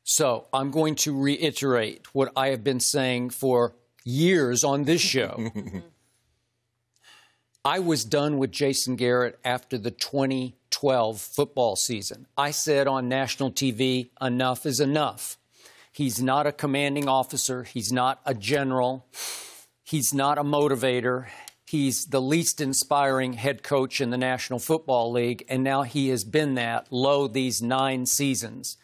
So I'm going to reiterate what I have been saying for years on this show. I was done with Jason Garrett after the 2012 football season. I said on national TV, enough is enough. He's not a commanding officer. He's not a general. He's not a motivator. He's the least inspiring head coach in the National Football League, and now he has been that low these 9 seasons.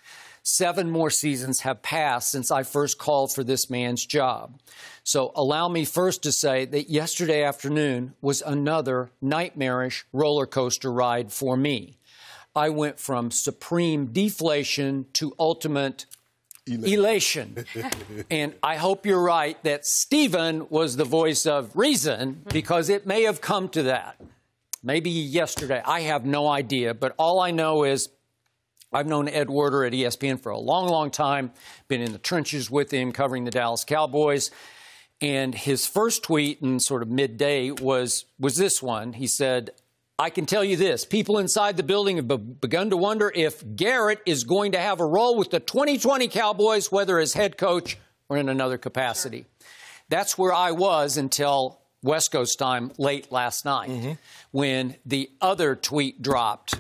7 more seasons have passed since I first called for this man's job. So allow me first to say that yesterday afternoon was another nightmarish roller coaster ride for me. I went from supreme deflation to ultimate elation. And I hope you're right that Stephen was the voice of reason, because it may have come to that. Maybe yesterday. I have no idea. But all I know is I've known Ed Werder at ESPN for a long, long time, been in the trenches with him covering the Dallas Cowboys. And his first tweet in sort of midday was this one. He said, I can tell you this, people inside the building have begun to wonder if Garrett is going to have a role with the 2020 Cowboys, whether as head coach or in another capacity. Sure. That's where I was until West Coast time late last night, when the other tweet dropped.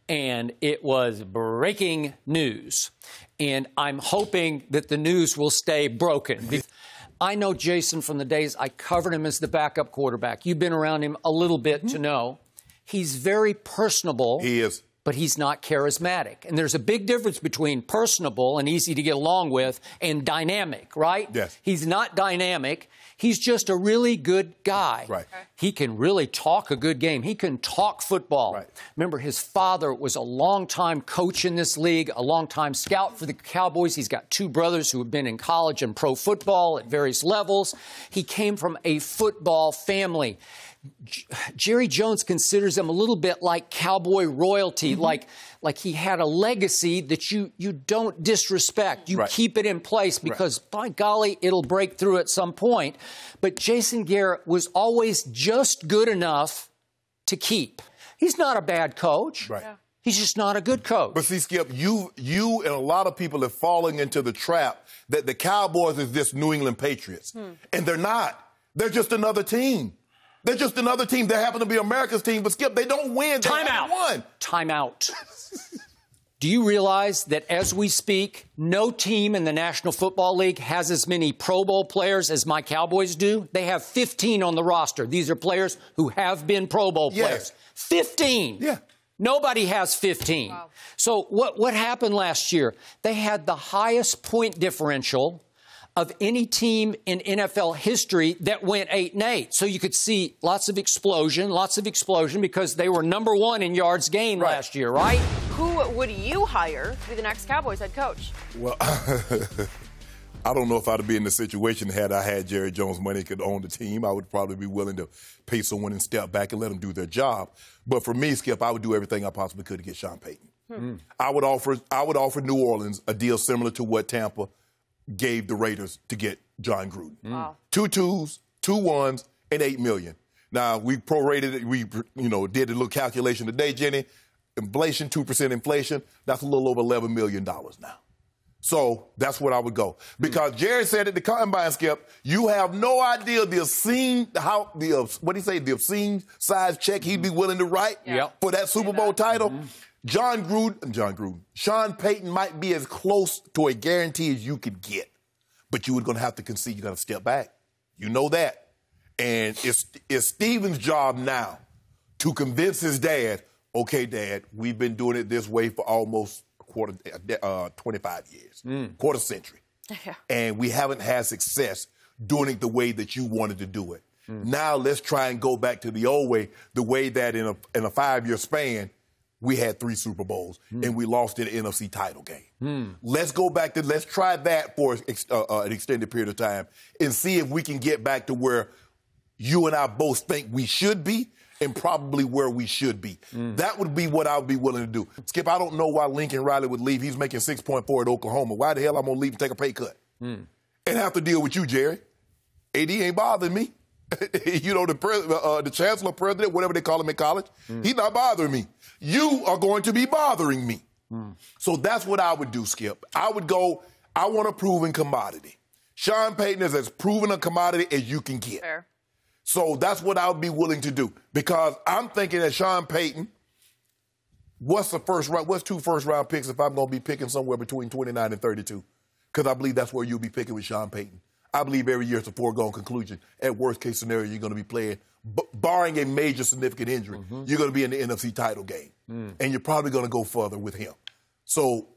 And it was breaking news. And I'm hoping that the news will stay broken. I know Jason from the days I covered him as the backup quarterback. You've been around him a little bit to know. He's very personable. He is. But he's not charismatic. And there's a big difference between personable and easy to get along with and dynamic, right? Yes. He's not dynamic. He's just a really good guy. Right. Okay. He can really talk a good game. He can talk football. Right. Remember, his father was a longtime coach in this league, a longtime scout for the Cowboys. He's got 2 brothers who have been in college and pro football at various levels. He came from a football family. Jerry Jones considers him a little bit like cowboy royalty, like he had a legacy that you don't disrespect. You keep it in place because, by golly, it'll break through at some point. But Jason Garrett was always just good enough to keep. He's not a bad coach. Right. Yeah. He's just not a good coach. But see, Skip, you and a lot of people are falling into the trap that the Cowboys is this New England Patriots. And they're not. They're just another team. They're just another team. They happen to be America's team, but Skip, they don't win. Time out. Time out. Do you realize that as we speak, no team in the National Football League has as many Pro Bowl players as my Cowboys do? They have 15 on the roster. These are players who have been Pro Bowl players. 15. Yeah. Nobody has 15. Wow. So what happened last year? They had the highest point differential of any team in NFL history that went 8-8. So you could see lots of explosion because they were number 1 in yards gained last year, right? Who would you hire to be the next Cowboys head coach? Well, I don't know if I'd be in the situation had I had Jerry Jones money could own the team. I would probably be willing to pay someone and step back and let them do their job. But for me, Skip, I would do everything I possibly could to get Sean Payton. I would offer New Orleans a deal similar to what Tampa gave the Raiders to get John Gruden. Wow. 2 2s, 2 1s, and $8 million. Now, we prorated it. We, did a little calculation today, Jenny. Inflation, 2% inflation, that's a little over $11 million now. So that's what I would go. Because Jerry said at the combine, Skip, you have no idea the obscene size check he'd be willing to write for that Super Bowl title. Sean Payton might be as close to a guarantee as you could get. But you were going to have to concede. You're going to step back. You know that. And it's Steven's job now to convince his dad, okay, Dad, we've been doing it this way for almost 25 years, quarter century. Yeah. And we haven't had success doing it the way that you wanted to do it. Now let's try and go back to the old way, the way that in a 5-year span, we had 3 Super Bowls, and we lost in an NFC title game. Let's go back let's try that for an extended period of time and see if we can get back to where you and I both think we should be and probably where we should be. That would be what I would be willing to do. Skip, I don't know why Lincoln Riley would leave. He's making 6.4 at Oklahoma. Why the hell I'm going to leave and take a pay cut? And have to deal with you, Jerry. AD ain't bothering me. The chancellor, president, whatever they call him in college, he's not bothering me. You are going to be bothering me. So that's what I would do, Skip. I would go, I want a proven commodity. Sean Payton is as proven a commodity as you can get. Fair. So that's what I would be willing to do. Because I'm thinking that Sean Payton, what's 2 first-round picks if I'm going to be picking somewhere between 29 and 32? Because I believe that's where you'll be picking with Sean Payton. I believe every year it's a foregone conclusion. At worst-case scenario, you're going to be playing, barring a major significant injury, you're going to be in the NFC title game. And you're probably going to go further with him. So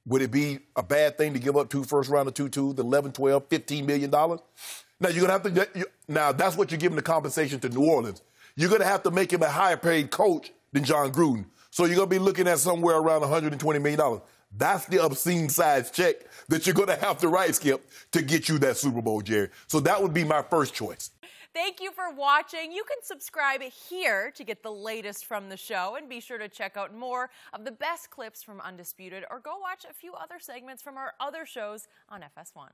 would it be a bad thing to give up 2 first-round 2-2, the 11, 12, $15 million? Now, you're going to have to now, that's what you're giving the compensation to New Orleans. You're going to have to make him a higher-paid coach than John Gruden. So you're going to be looking at somewhere around $120 million. That's the obscene-sized check that you're going to have to write, Skip, to get you that Super Bowl, Jerry. So that would be my first choice. Thank you for watching. You can subscribe here to get the latest from the show, and be sure to check out more of the best clips from Undisputed, or go watch a few other segments from our other shows on FS1.